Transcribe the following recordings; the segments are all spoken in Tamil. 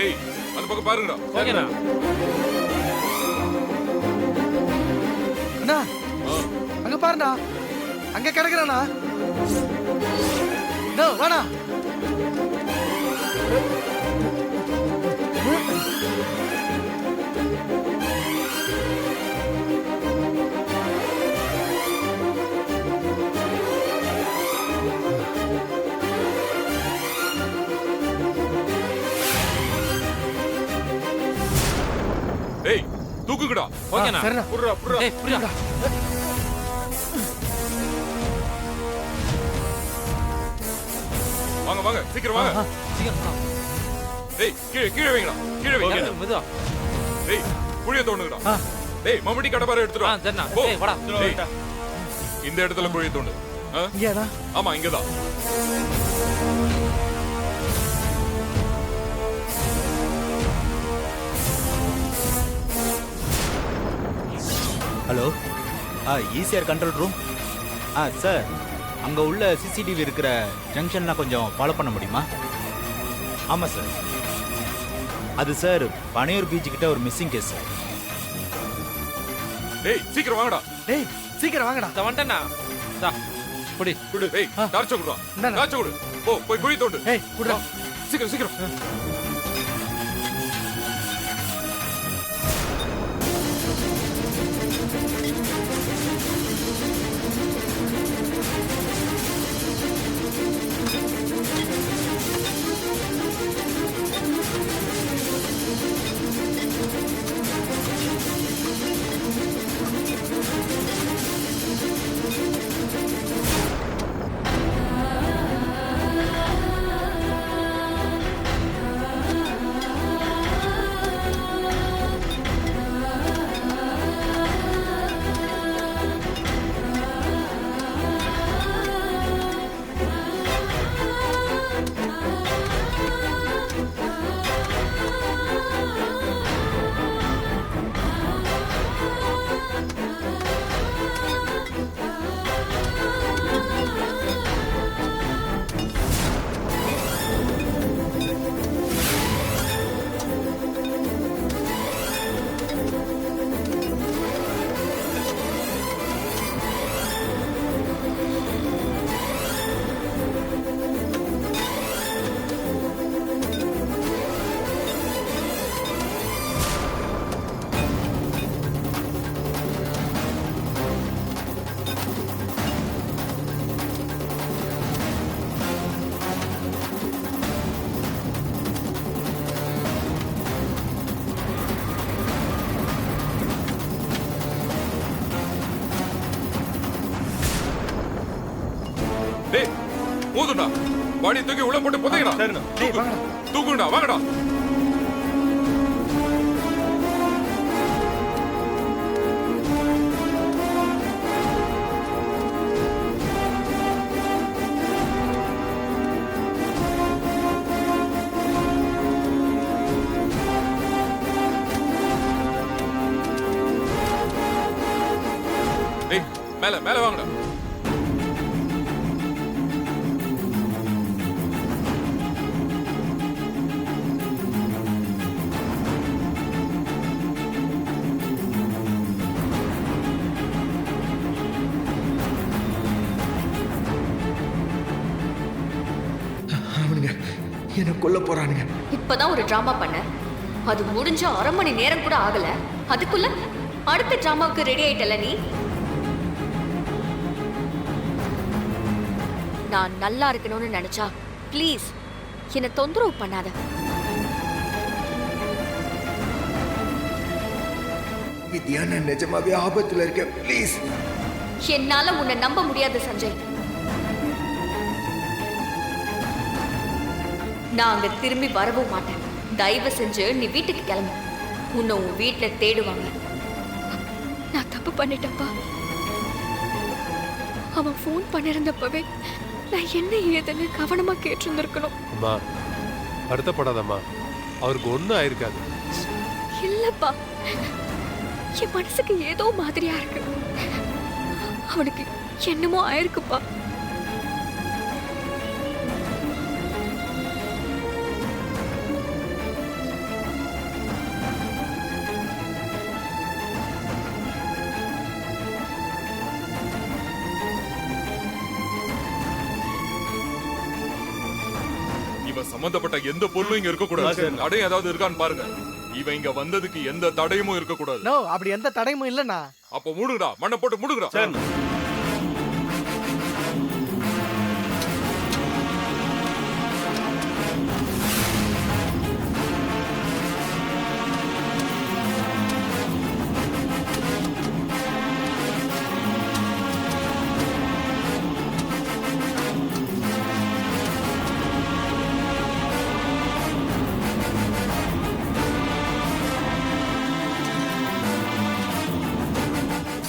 ஏய் அந்த பக்கம் பாருங்கடா. ஓகேண்ணா. அண்ணா அங்க பாருண்ணா, அங்க கிடக்குறானா. வாடா. ஏய் தூக்குங்கடா. ஓகேண்ணா. சரிண்ணா. புர்ரா புர்ரா. ஏய் புரியா. வாங்க வாங்க சீக்கிரம் வாங்க. சீக்கிரம். ஏய் கீழே கீழே வைங்கடா. கீழே வைங்க. ஓகே மெதுவா. ஏய் குழிய தோண்டுங்கடா. டேய் மம்முட்டி கடப்பாரை எடுத்துட்டு வா. சரிண்ணா. போ. ஏய் வாடா. டேய், இந்த இடத்துல குழிய தோண்டு. இங்கேடா. ஆமா இங்கதான். Hello, ECR control room. Sir, அங்கே உள்ள சிசிடிவி இருக்கிற ஜங்ஷன்லாம் கொஞ்சம் ஃபாலோ பண்ண முடியுமா? ஆமாம் சார். அது சார் பனையூர் பீச் கிட்ட ஒரு மிஸ்ஸிங் கேஸ் சார். டேய் சீக்கிரம் வாங்கடா. டேய் சீக்கிரம் வாங்கடா. வந்துட்டேண்ணா. தா குடி. குடு. ஏய் டார்ச்ச குடுடா. இந்தாண்ணா. டார்ச்ச குடு. போ போய் குழி தோண்டு. ஏய் குடுடா. சீக்கிரம் சீக்கிரம். டேய் போதுடா. பாடி தூக்கி உள்ள போட்டு புதைங்கடா. சரிண்ணா. டேய் வாங்கடா. தூக்குங்கடா வாங்கடா. டேய் மேல மேல வாங்கடா. அவனுங்க என்ன கொல்ல போறானுங்க. இப்பதான் ஒரு டிராமா பண்ண, அது முடிஞ்ச 1/2 மணி நேரம் கூட ஆகல, அதுக்குள்ள அடுத்த டிராமாவுக்கு ரெடி ஆயிட்டல நீ. நான் நல்லா இருக்கணும்னு நினைச்சா ப்ளீஸ் என்ன தொந்தரவு பண்ணாத. வித்யா, நான் நிஜமாவே ஆபத்துல இருக்கேன். ப்ளீஸ். என்னால உன்னை நம்ப முடியாது சஞ்சய். நான் அங்க திரும்பி வரவும் மாட்டேன். தயவு செஞ்சு நீ வீட்டுக்கு கிளம்பு. உன்னை உன் வீட்டுல தேடுவாங்க. நான் தப்பு பண்ணிட்டப்பா. அவன் ஃபோன் பண்ணிருந்தப்பவே நான் என்ன ஏதுன்னு கவனமா கேட்டிருந்திருக்கணும். அம்மா வருத்தப்படாதம்மா, அவருக்கு ஒன்றும் ஆயிருக்காது. இல்லப்பா, என் மனசுக்கு ஏதோ மாதிரியா இருக்கு. அவனுக்கு என்னமோ ஆயிருக்குப்பா. இவன் சம்பந்தப்பட்ட எந்த பொருளும் இங்க இருக்க கூடாது. தடயம் ஏதாவது இருக்கான்னு பாருங்க. இவன் இங்க வந்ததுக்கு எந்த தடயமும் இருக்க கூடாது. நோ, அப்படி எந்த தடயமும் இல்லண்ணா. அப்ப மூடுங்கடா, மண்ணை போட்டு மூடுங்கடா.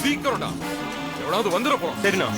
சீக்கிரம்டா, எவனாவது வந்துட போறோம். சரிண்ணா.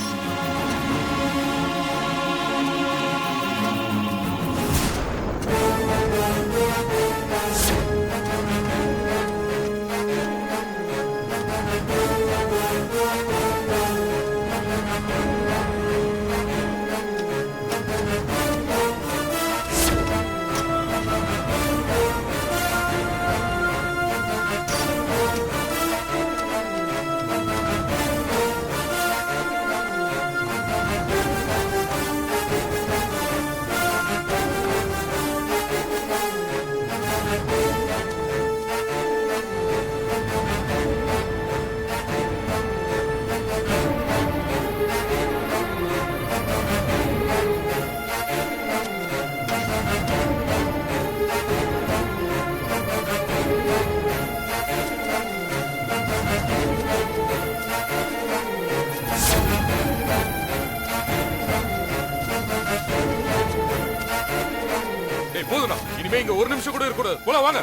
போதும்டா, இனிமே இங்க ஒரு நிமிஷம் கூட இருக்க கூடாது. போலாம் வாங்க.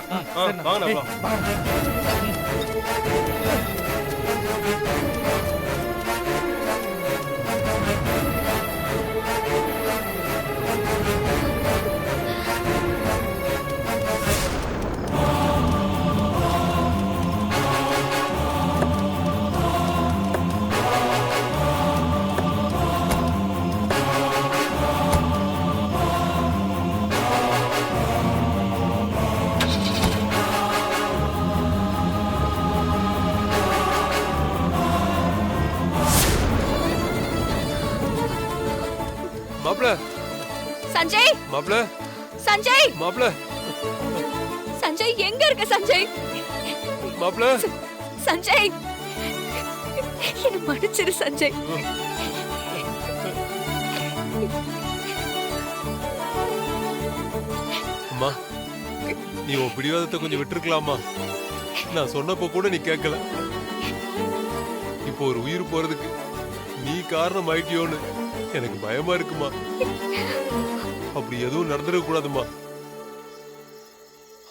வாங்கண்ணா. மாப்ள, சஞ்சய், மாப்ள, சஞ்சய், மாப்ள, சஞ்சய் எங்க இருக்க சஞ்சய்? மாப்ள, சஞ்சய், என்ன மன்னிச்சிரு சஞ்சய். அம்மா, நீ உன் பிடிவாதத்தை கொஞ்சம் விட்டுருக்கலாமா? நான் சொன்னப்போ கூட நீ கேட்கல. இப்போ ஒரு உயிர் போறதுக்கு நீ காரணம் ஆயிட்டியோன்னு எனக்கு பயமா இருக்குமா. அப்படி எதுவும் நடந்துடக் கூடாதுமா.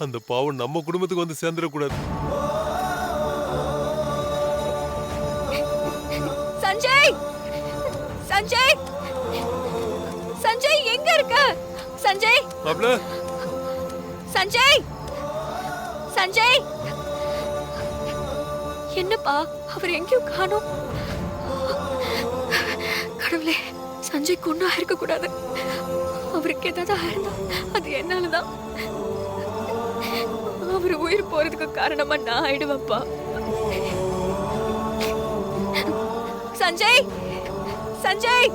அந்த பாவம் நம்ம குடும்பத்துக்கு வந்து சேர்ந்துடக்கூடாது. சஞ்சய், சஞ்சய், சஞ்சய் எங்க இருக்க? சஞ்சய், மாப்ள, சஞ்சய், சஞ்சய், என்னப்பா அவர் எங்கேயும் காணோம். கடவுளே, சஞ்சய் கொண்டு ஆயிருக்க கூடாது. அவருக்கு ஏதாவது ஆயிருந்தா அது என்னாலதான். அவர் உயிர் போறதுக்கு காரணமா நான் ஆயிடுவேன்ப்பா. சஞ்சய், சஞ்சய்,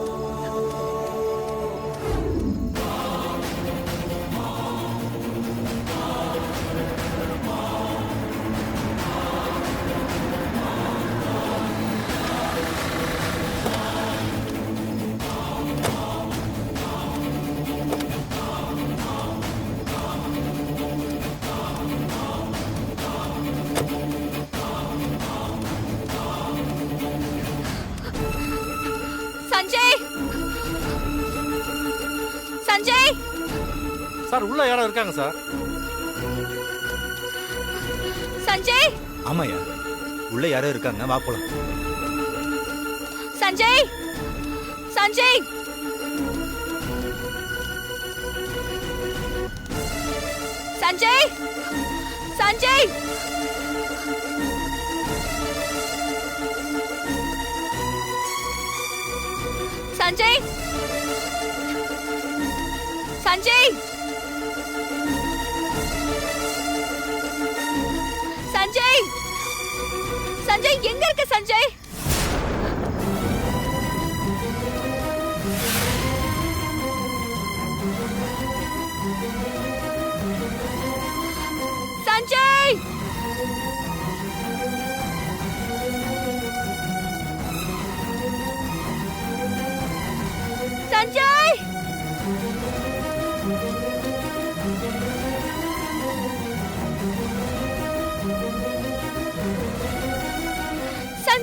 சஞ்சய், சஞ்சய். சார் உள்ள யாரோ இருக்காங்க சார். சஞ்சய், ஆமாயா, உள்ள யாரோ இருக்காங்க, வா போலாம். சஞ்சய், சஞ்சய், சஞ்சய், சஞ்சய், சஞ்சய், சஞ்சய், சஞ்சய், சஞ்சய் எங்க இருக்க சஞ்சய்?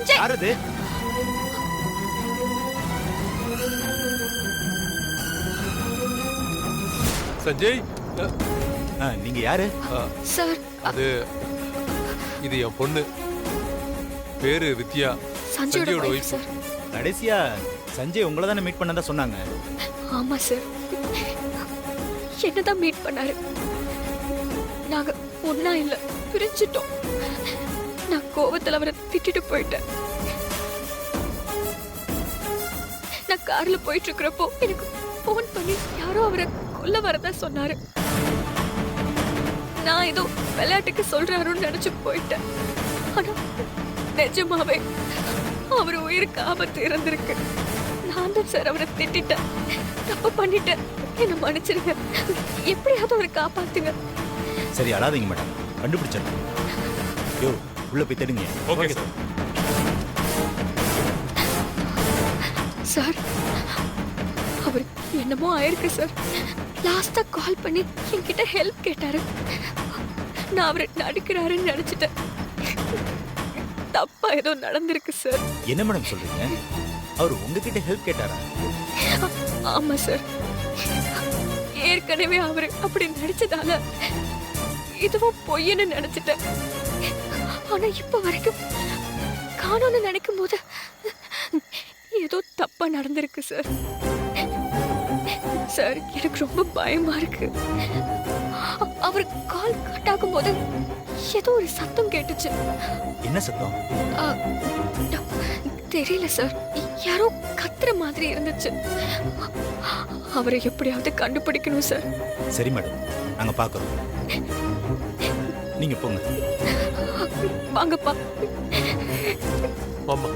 சஞ்சய் யார் அது? சஞ்சய் நீங்க யாரு? சார் அது இது என் பொண்ணு, பேரு வித்யா. சஞ்சயோட சஞ்சயோட wife wife. சார். கடைசியா சஞ்சய் உங்களை தானே மீட் பண்ணதா சொன்னாங்க. ஆமா சார், என்னதான் மீட் பண்ணாரு. நாங்க ஒன்னா இல்ல, பிரிஞ்சிட்டோம். நான் கோவத்துல அவரை திட்டிட்டு போயிட்டேன். நான் கார்ல போயிட்டு இருக்கிறப்போ எனக்கு போன் பண்ணி யாரோ அவரை கொல்ல வரதா சொன்னாரு. நான் ஏதோ விளையாட்டுக்கு சொல்றாருன்னு நினைச்சு போயிட்டேன். ஆனா நிஜமாவே அவர் உயிருக்கு ஆபத்து இருந்திருக்கு. நான் தான் சார் அவரை திட்டிட்டேன், தப்பு பண்ணிட்டேன், என்ன மன்னிச்சிருங்க. எப்படியாவது அவரை காப்பாத்துங்க. சரி அழாதீங்க மேடம், கண்டுபிடிச்சிடலாம். யோ உள்ள போய் தேடுங்க. Okay sir. சார் அவர் என்னமோ ஆயிருக்கு சார். லாஸ்டா கால் பண்ணி என்கிட்ட ஹெல்ப் கேட்டாரு. நான் அவரை நடிக்கிறாருன்னு நினைச்சிட்டேன். தப்பா ஏதோ நடந்திருக்கு சார். என்ன மேடம் சொல்றீங்க? அவர் உங்ககிட்ட ஹெல்ப் கேட்டாரா? ஆமா சார், ஏற்கனவே அவரு அப்படி நடிச்சதால இதுவும் பொய்ன்னு நினைச்சிட்டேன். ஆனா இப்ப வரைக்கும் காணோன்னு நினைக்கும் போது ஏதோ தப்பா நடந்திருக்கு சார். சார் எனக்கு ரொம்ப பயமா இருக்கு. அவர் கால் கட் ஆகும் போது ஏதோ ஒரு சத்தம் கேட்டுச்சு. என்ன சத்தம்? ஆ, தெரியல சார், யாரோ கத்துற மாதிரி இருந்துச்சு. அவரை எப்படியாவது கண்டுபிடிக்கணும் சார். சரி மேடம், நாங்க பாக்குறோம். நீங்க போங்க. வாங்கப்பா. ஆமா.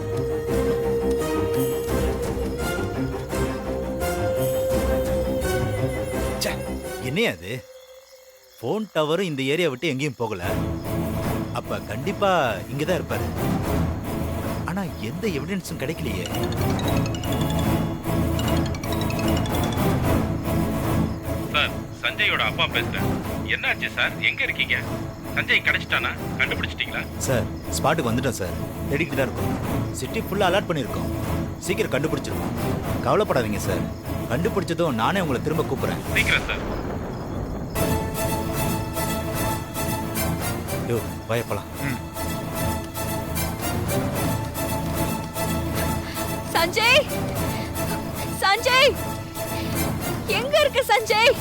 ச்சே, என்னையா அது? போன் டவரும் இந்த ஏரியா விட்டு எங்கேயும் போகல. அப்ப கண்டிப்பா இங்கதான் இருப்பாரு. ஆனா எந்த எவிடன்ஸும் கிடைக்கலையே. சார், சஞ்சயோட அப்பா பேசுறேன். என்னாச்சு சார்? எங்க இருக்கீங்க? சஞ்சய் கிடைச்சிட்டானா? கண்டுபிடிச்சிட்டீங்களா? சார் ஸ்பாட்டுக்கு வந்துட்டோம் சார். தேடிக்கிட்டு தான் இருக்கோம். சிட்டி ஃபுல்லா அலர்ட் பண்ணியிருக்கோம். சீக்கிரம் கண்டுபிடிச்சிருக்கோம். கவலைப்படாதீங்க சார். கண்டுபிடிச்சதும் நானே உங்களை திரும்ப கூப்பிடுறேன். சீக்கிரம் சார். யோ பயப்பலாம். சஞ்சய், சஞ்சய், எங்க இருக்கு சஞ்சய்?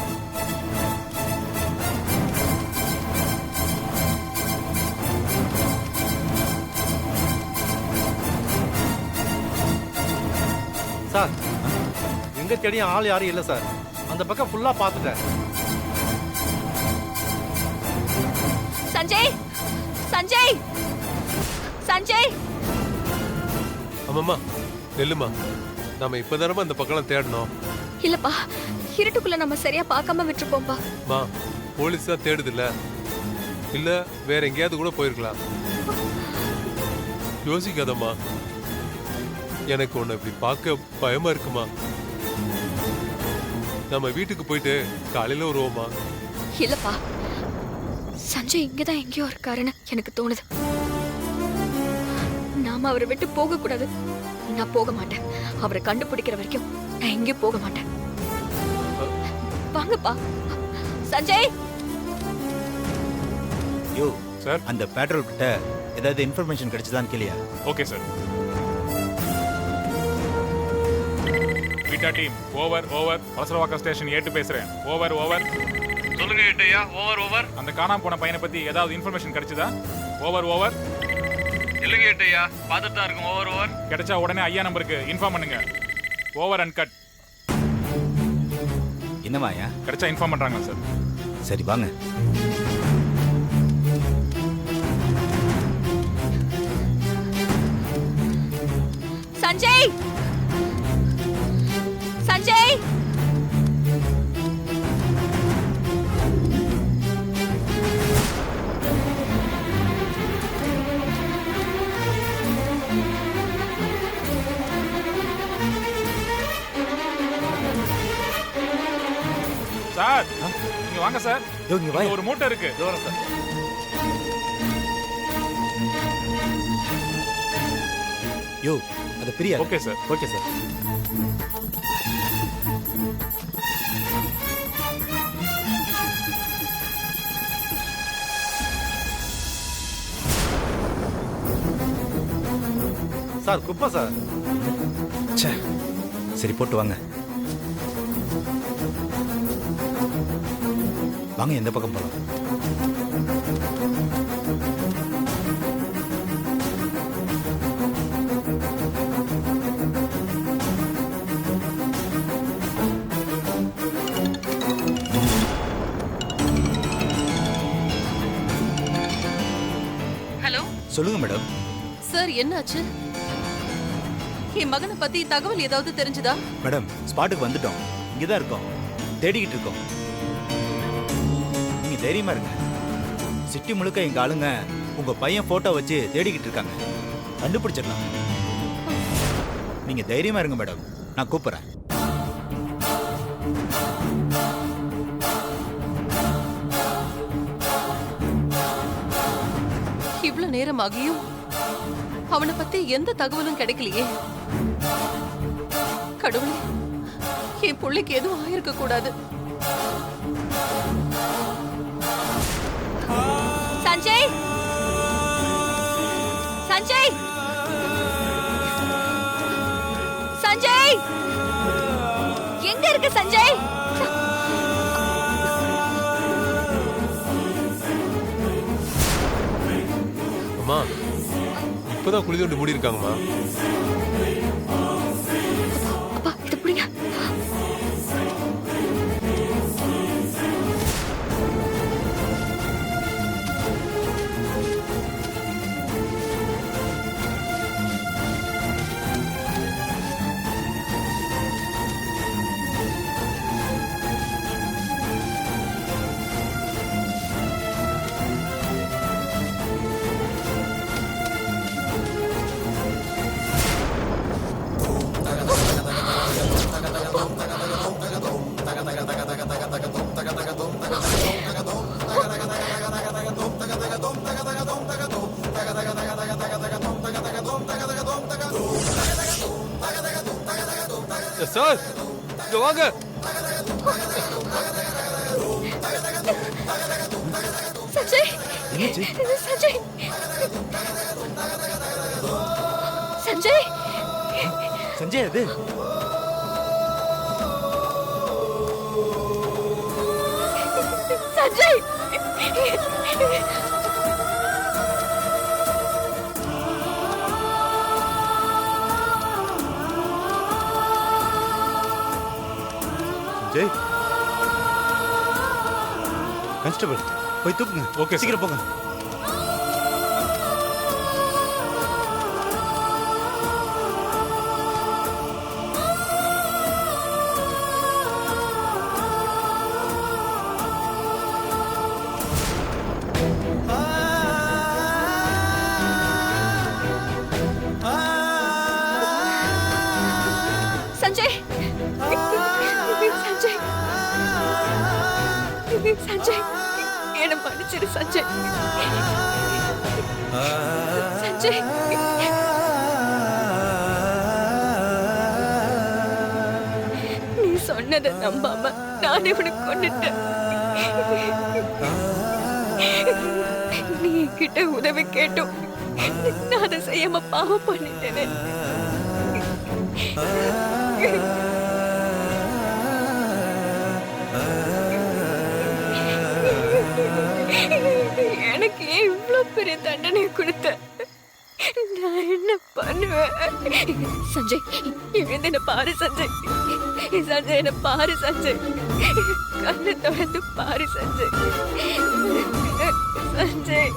சார் எங்க தேடியும் ஆள் யாரும் இல்லை சார். அந்த பக்கம் ஃபுல்லா பார்த்துட்டேன். சஞ்சய், சஞ்சய், சஞ்சய். ஆமாம்மா, நெல்லுமா, நாம இப்பதானமா இந்த பக்கம் தேடணும். இல்லப்பா, இருட்டுக்குள்ள நம்ம சரியா பார்க்காம விட்டுருப்போம்பா. மா, போலீஸ் தான் தேடுது இல்ல வேற எங்கேயாவது கூட போயிருக்கலாம். யோசிக்காதம்மா, எனக்கு உன்னை இப்படி பார்க்க பயமா இருக்குமா. நம்ம வீட்டுக்கு போயிட்டு காலையில வருவோமா? இல்லப்பா, சஞ்சய் இங்கதான் எங்கேயோ இருக்காருன்னு எனக்கு தோணுது. நாம அவரை விட்டு போக கூடாது. நான் போக மாட்டேன். அவரை கண்டுபிடிக்கிற வரைக்கும் நான் எங்கேயும் போக மாட்டேன். வாங்கப்பா. சஞ்சய். யோ சார். அந்த பெட்ரோல் கிட்ட ஏதாவது இன்ஃபர்மேஷன் கிடைச்சதான்னு கேளியா? Okay sir. Beta team over over. Avasaravakkam station 8 பேசுறேன். Over over. சொல்லுங்க ஏட்டையா. Over over. அந்த காணாம போன பையனை பத்தி ஏதாவது இன்ஃபர்மேஷன் கிடைச்சதா? Over over. இல்லைங்க ஏட்டையா, பார்த்துட்டு தான் இருக்கும். Over over. கிடைச்சா உடனே ஐயா நம்பருக்கு இன்ஃபார்ம் பண்ணுங்க. Over and cut. என்னவாயா? கிடைச்சா இன்ஃபார்ம் பண்றாங்க சார். சரி வாங்க. சஞ்சய், சஞ்சய். சார் நீங்க வாங்க சார். யோ இங்க இங்க வாயா. ஒரு மூட்டை இருக்கு. தூரம் சார். யோ அது Priya okay sir. Okay sir. Sir குப்பை சார். ச்சே சரி போட்டு வாங்க வாங்க எந்த பக்கம் போகலாம். ஹலோ சொல்லுங்க மேடம். சார், என்னாச்சு? என் மகனை பத்தி தகவல் ஏதாவது தெரிஞ்சுதா? மேடம் ஸ்பாட்டுக்கு வந்துட்டோம். இங்கே தான் இருக்கோம், தேடிக்கிட்டு இருக்கோம். நீங்க தைரியமா இருங்க. சிட்டி முழுக்க எங்க ஆளுங்க உங்க பையன் போட்டோ வச்சு தேடிக்கிட்டு இருக்காங்க. கண்டுபிடிச்சிடலாம். நீங்க தைரியமா இருங்க மேடம், நான் கூப்பிடுறேன். இவ்வளவு நேரம் ஆகியும் அவனை பத்தி எந்த தகவலும் கிடைக்கலையே. கடவுளே, என் பிள்ளைக்கு எதுவும் ஆயிருக்க கூடாது. சஞ்சய், சஞ்சய், சஞ்சய், எங்க இருக்க சஞ்சய்? அம்மா இப்பதான் குழி தோண்டி மூடி இருக்காங்கம்மா. அப்பா இது புடிங்க. சார் இங்க வாங்க. சஞ்சய், சஞ்சய், சஞ்சய், சஞ்சய் அது சஞ்சய். ஜெய் கான்ஸ்டபிள் போய் தூக்குங்க. ஓகே, சீக்கிரம் போங்க. சஞ்சய், சஞ்சய், சஞ்சய், என்ன மன்னிச்சிரு சஞ்சய். சஞ்சய், நீ சொன்னதை நம்பாம நான் இவனை கொன்னுட்டேன். நீ என்கிட்ட உதவி கேட்டும் நான் அதை செய்யாம பாவம் பண்ணிட்டேனே. எனக்கு ஏன் இவ்வளவு பெரிய தண்டனை கொடுத்த? நான் என்ன பண்ணுவேன்? சஞ்சய், எழுந்து என்ன பாரு சஞ்சய். சஞ்சய் என்ன பாரு சஞ்சய். கண்ணை திறந்து பாரு சஞ்சய். சஞ்சய்